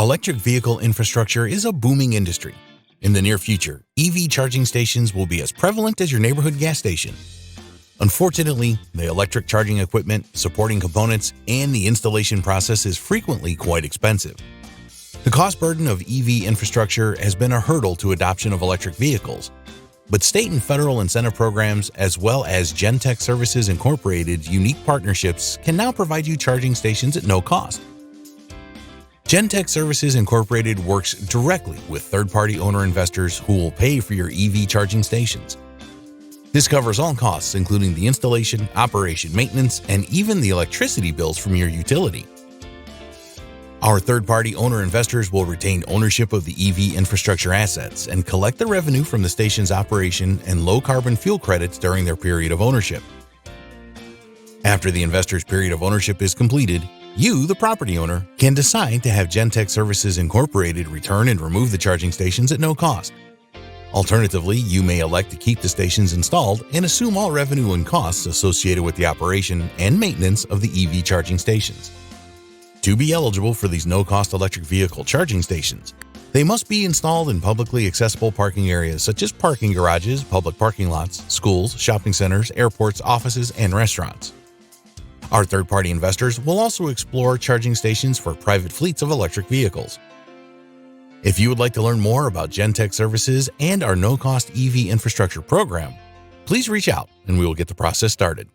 Electric vehicle infrastructure is a booming industry. In the near future, EV charging stations will be as prevalent as your neighborhood gas station. Unfortunately, the electric charging equipment, supporting components, and the installation process is frequently quite expensive. The cost burden of EV infrastructure has been a hurdle to adoption of electric vehicles, but state and federal incentive programs, as well as GENTEC Services Incorporated's unique partnerships, can now provide you charging stations at no cost. GENTEC Services Incorporated works directly with third-party owner investors who will pay for your EV charging stations. This covers all costs, including the installation, operation, maintenance, and even the electricity bills from your utility. Our third-party owner investors will retain ownership of the EV infrastructure assets and collect the revenue from the station's operation and low-carbon fuel credits during their period of ownership. After the investor's period of ownership is completed, you, the property owner, can decide to have GENTEC Services Incorporated return and remove the charging stations at no cost. Alternatively, you may elect to keep the stations installed and assume all revenue and costs associated with the operation and maintenance of the EV charging stations. To be eligible for these no-cost electric vehicle charging stations, they must be installed in publicly accessible parking areas such as parking garages, public parking lots, schools, shopping centers, airports, offices, and restaurants. Our third-party investors will also explore charging stations for private fleets of electric vehicles. If you would like to learn more about GENTEC Services and our no-cost EV infrastructure program, please reach out and we will get the process started.